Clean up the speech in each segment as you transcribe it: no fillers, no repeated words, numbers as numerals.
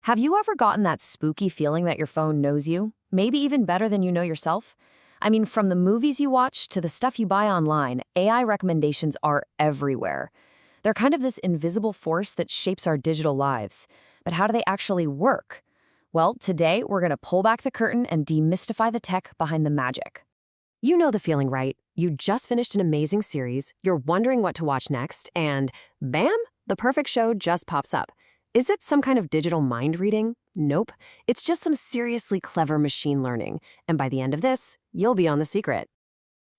Have you ever gotten that spooky feeling that your phone knows you? Maybe even better than you know yourself? I mean, from the movies you watch to the stuff you buy online, AI recommendations are everywhere. They're kind of this invisible force that shapes our digital lives. But how do they actually work? Well, today we're going to pull back the curtain and demystify the tech behind the magic. You know the feeling, right? You just finished an amazing series, you're wondering what to watch next, and bam, the perfect show just pops up. Is it some kind of digital mind reading? Nope. It's just some seriously clever machine learning. And by the end of this, you'll be on the secret.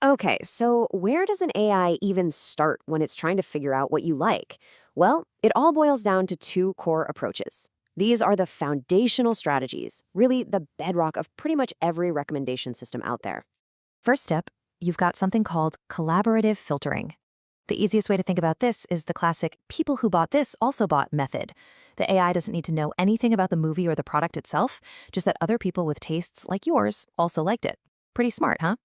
Okay, so where does an AI even start when it's trying to figure out what you like? Well, it all boils down to two core approaches. These are the foundational strategies, really the bedrock of pretty much every recommendation system out there. First step, you've got something called collaborative filtering. The easiest way to think about this is the classic people who bought this also bought method. The AI doesn't need to know anything about the movie or the product itself, just that other people with tastes like yours also liked it. Pretty smart, huh?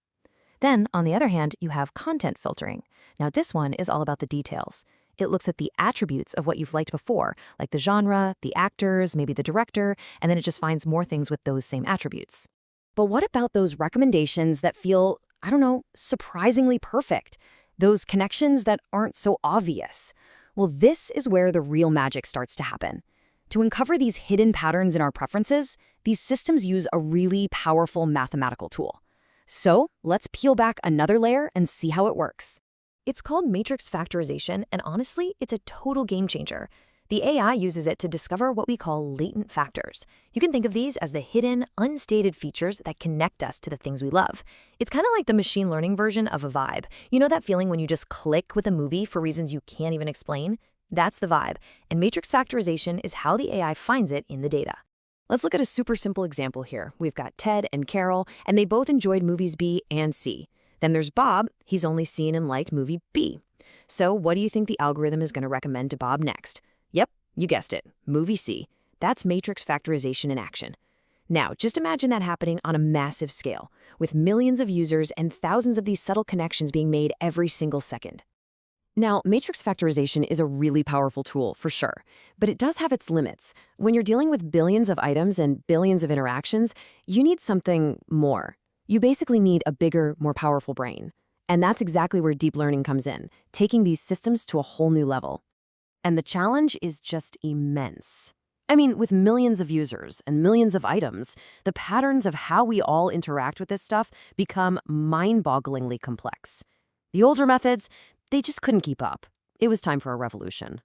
Then, on the other hand, you have content filtering. Now, this one is all about the details. It looks at the attributes of what you've liked before, like the genre, the actors, maybe the director, and then it just finds more things with those same attributes. But what about those recommendations that feel, I don't know, surprisingly perfect? Those connections that aren't so obvious? Well, this is where the real magic starts to happen. To uncover these hidden patterns in our preferences, these systems use a really powerful mathematical tool. So let's peel back another layer and see how it works. It's called matrix factorization, and honestly, it's a total game changer. The AI uses it to discover what we call latent factors. You can think of these as the hidden, unstated features that connect us to the things we love. It's kind of like the machine learning version of a vibe. You know that feeling when you just click with a movie for reasons you can't even explain? That's the vibe, and matrix factorization is how the AI finds it in the data. Let's look at a super simple example here. We've got Ted and Carol, and they both enjoyed movies B and C. Then there's Bob. He's only seen and liked movie B. So what do you think the algorithm is going to recommend to Bob next? Yep, you guessed it, movie C. That's matrix factorization in action. Now, just imagine that happening on a massive scale, with millions of users and thousands of these subtle connections being made every single second. Now, matrix factorization is a really powerful tool, for sure, but it does have its limits. When you're dealing with billions of items and billions of interactions, you need something more. You basically need a bigger, more powerful brain. And that's exactly where deep learning comes in, taking these systems to a whole new level. And the challenge is just immense. I mean, with millions of users and millions of items, the patterns of how we all interact with this stuff become mind-bogglingly complex. The older methods, they just couldn't keep up. It was time for a revolution.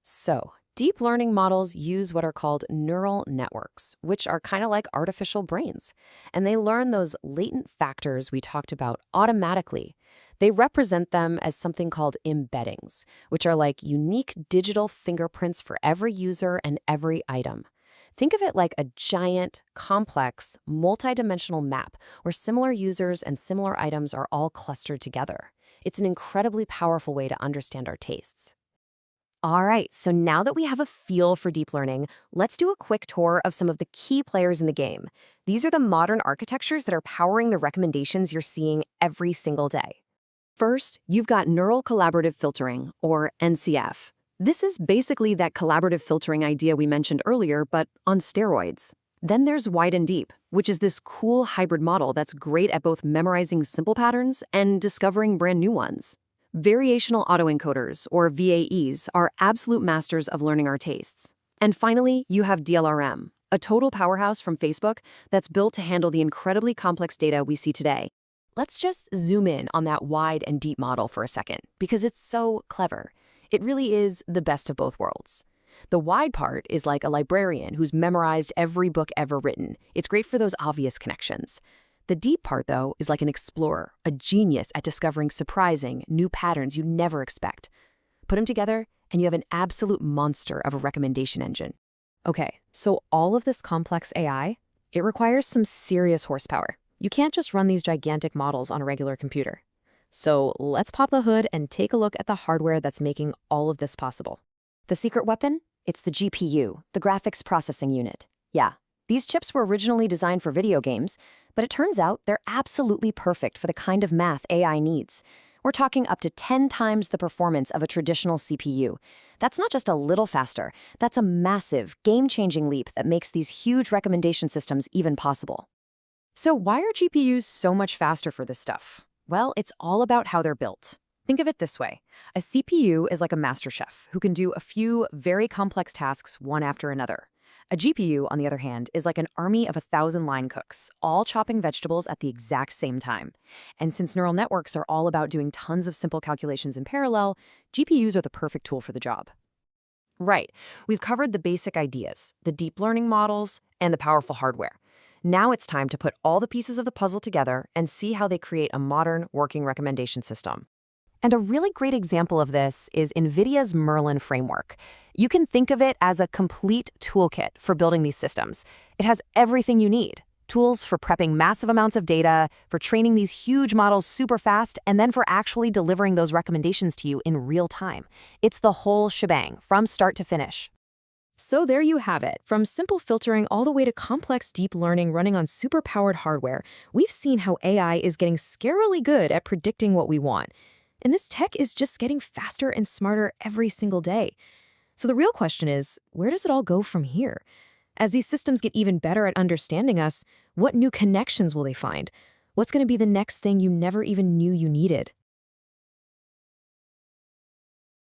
So, deep learning models use what are called neural networks, which are kind of like artificial brains. And they learn those latent factors we talked about automatically. They represent them as something called embeddings, which are like unique digital fingerprints for every user and every item. Think of it like a giant, complex, multidimensional map where similar users and similar items are all clustered together. It's an incredibly powerful way to understand our tastes. All right, so now that we have a feel for deep learning, let's do a quick tour of some of the key players in the game. These are the modern architectures that are powering the recommendations you're seeing every single day. First, you've got neural collaborative filtering, or NCF. This is basically that collaborative filtering idea we mentioned earlier, but on steroids. Then there's wide and deep, which is this cool hybrid model that's great at both memorizing simple patterns and discovering brand new ones. Variational autoencoders, or VAEs, are absolute masters of learning our tastes. And finally, you have DLRM, a total powerhouse from Facebook that's built to handle the incredibly complex data we see today. Let's just zoom in on that wide and deep model for a second, because it's so clever. It really is the best of both worlds. The wide part is like a librarian who's memorized every book ever written. It's great for those obvious connections. The deep part, though, is like an explorer, a genius at discovering surprising, new patterns you never expect. Put them together, and you have an absolute monster of a recommendation engine. Okay, so all of this complex AI, it requires some serious horsepower. You can't just run these gigantic models on a regular computer. So let's pop the hood and take a look at the hardware that's making all of this possible. The secret weapon? It's the GPU, the graphics processing unit. Yeah, these chips were originally designed for video games, but it turns out they're absolutely perfect for the kind of math AI needs. We're talking up to 10 times the performance of a traditional CPU. That's not just a little faster, that's a massive, game-changing leap that makes these huge recommendation systems even possible. So why are GPUs so much faster for this stuff? Well, it's all about how they're built. Think of it this way. A CPU is like a master chef who can do a few very complex tasks one after another. A GPU, on the other hand, is like an army of 1,000 line cooks, all chopping vegetables at the exact same time. And since neural networks are all about doing tons of simple calculations in parallel, GPUs are the perfect tool for the job. Right, we've covered the basic ideas, the deep learning models, and the powerful hardware. Now it's time to put all the pieces of the puzzle together and see how they create a modern, working recommendation system. And a really great example of this is NVIDIA's Merlin framework. You can think of it as a complete toolkit for building these systems. It has everything you need. Tools for prepping massive amounts of data, for training these huge models super fast, and then for actually delivering those recommendations to you in real time. It's the whole shebang, from start to finish. So there you have it. From simple filtering all the way to complex deep learning running on super-powered hardware, we've seen how AI is getting scarily good at predicting what we want. And this tech is just getting faster and smarter every single day. So the real question is, where does it all go from here? As these systems get even better at understanding us, what new connections will they find? What's going to be the next thing you never even knew you needed?